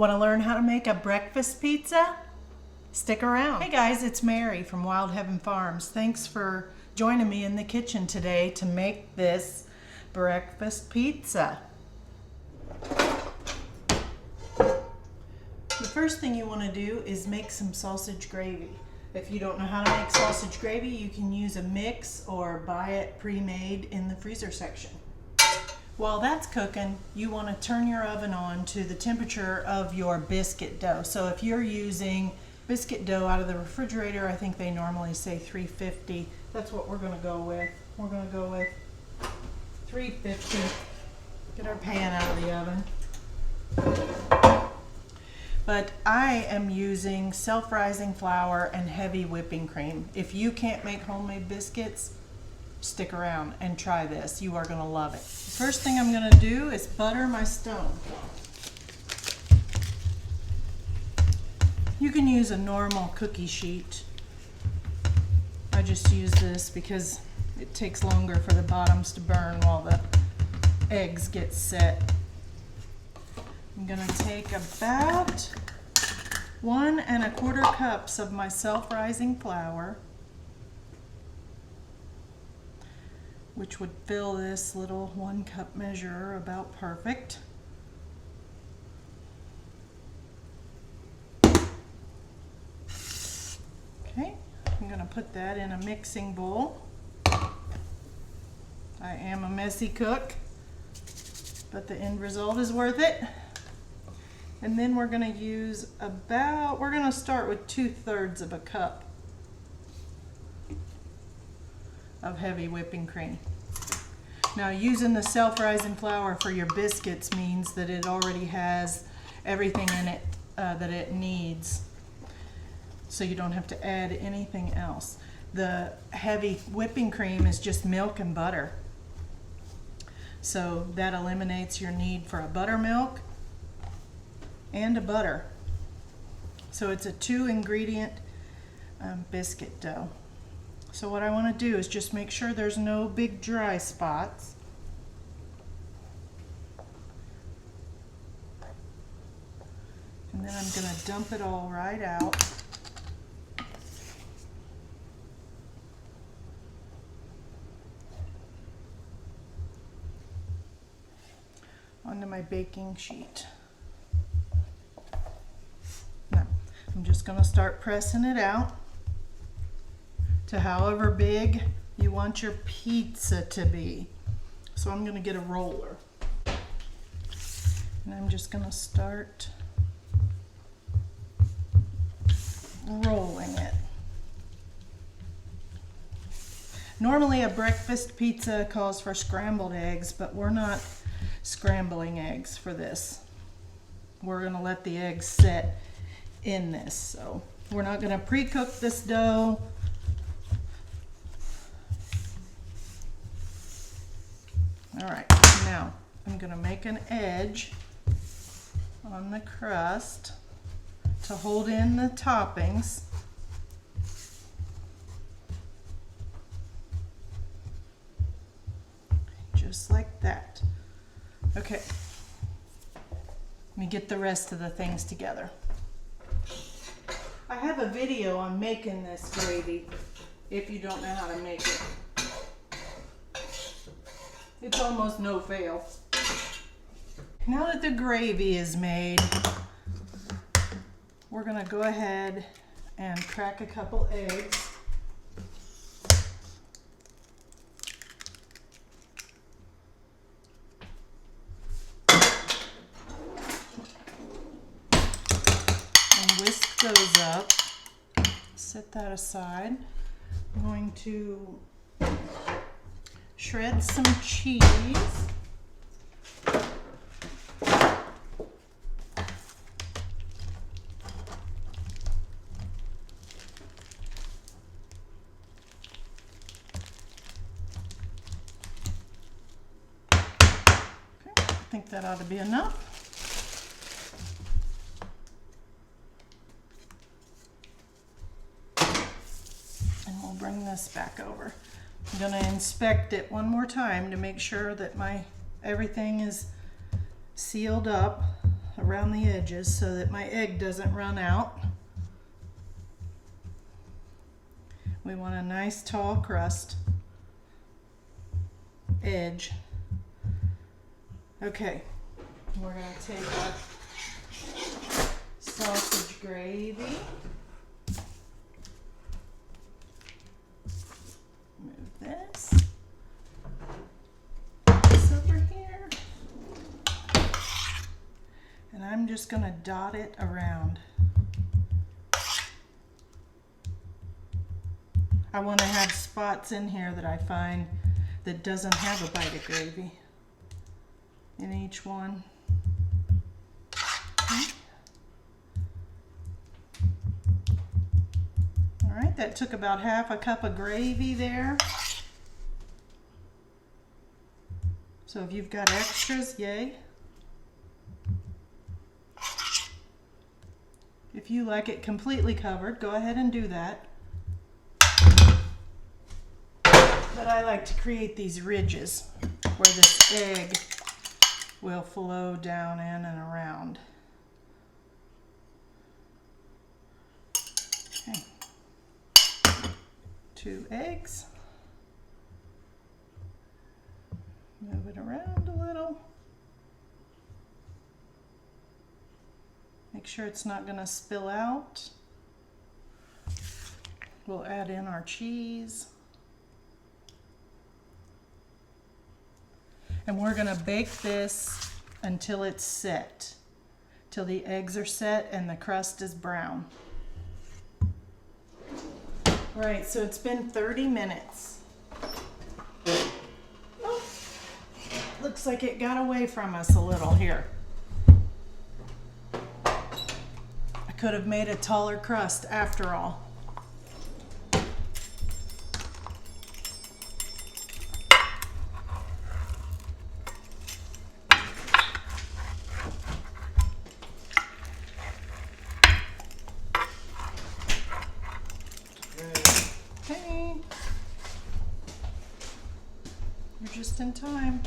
Want to learn how to make a breakfast pizza? Stick around. Hey guys, it's Mary from Wild Heaven Farms. Thanks for joining me in the kitchen today to make this breakfast pizza. The first thing you want to do is make some sausage gravy. If you don't know how to make sausage gravy, you can use a mix or buy it pre-made in the freezer section. While that's cooking, you want to turn your oven on to the temperature of your biscuit dough. So if you're using biscuit dough out of the refrigerator, I think they normally say 350. That's what we're going to go with. We're going to go with 350. Get our pan out of the oven. But I am using self-rising flour and heavy whipping cream. If you can't make homemade biscuits, stick around and try this. You are going to love it. The first thing I'm going to do is butter my stone. You can use a normal cookie sheet. I just use this because it takes longer for the bottoms to burn while the eggs get set. I'm going to take about 1 1/4 cups of my self-rising flour, which would fill this little 1 cup measure about perfect. Okay, I'm going to put that in a mixing bowl. I am a messy cook, but the end result is worth it. And then we're going to use we're going to start with 2/3 of a cup of heavy whipping cream. Now, using the self-rising flour for your biscuits means that it already has everything in it that it needs, so you don't have to add anything else. The heavy whipping cream is just milk and butter, so that eliminates your need for a buttermilk and a butter. So it's a 2-ingredient biscuit dough. So what I want to do is just make sure there's no big dry spots. And then I'm going to dump it all right out. Onto my baking sheet. Now, I'm just going to start pressing it out to however big you want your pizza to be. So I'm going to get a roller. And I'm just going to start rolling it. Normally a breakfast pizza calls for scrambled eggs, but we're not scrambling eggs for this. We're going to let the eggs set in this. So we're not going to pre-cook this dough. All right, now I'm going to make an edge on the crust to hold in the toppings. Just like that. Okay, let me get the rest of the things together. I have a video on making this gravy if you don't know how to make it. It's almost no fail. Now that the gravy is made, we're going to go ahead and crack a couple eggs. And whisk those up. Set that aside. I'm going to shred some cheese. Okay, I think that ought to be enough. And we'll bring this back over. I'm going to inspect it one more time to make sure that everything is sealed up around the edges so that my egg doesn't run out. We want a nice tall crust edge. Okay, we're going to take our sausage gravy. Move this over here. And I'm just going to dot it around. I want to have spots in here that I find that doesn't have a bite of gravy in each one. Okay. All right, that took about half a cup of gravy there. So if you've got extras, yay. If you like it completely covered, go ahead and do that. But I like to create these ridges where this egg will flow down in and around. Okay. 2 eggs. Move it around a little. Make sure it's not going to spill out. We'll add in our cheese. And we're going to bake this until it's set, till the eggs are set and the crust is brown. All right, so it's been 30 minutes. Oh, looks like it got away from us a little here. I could have made a taller crust after all. Okay, you're just in time.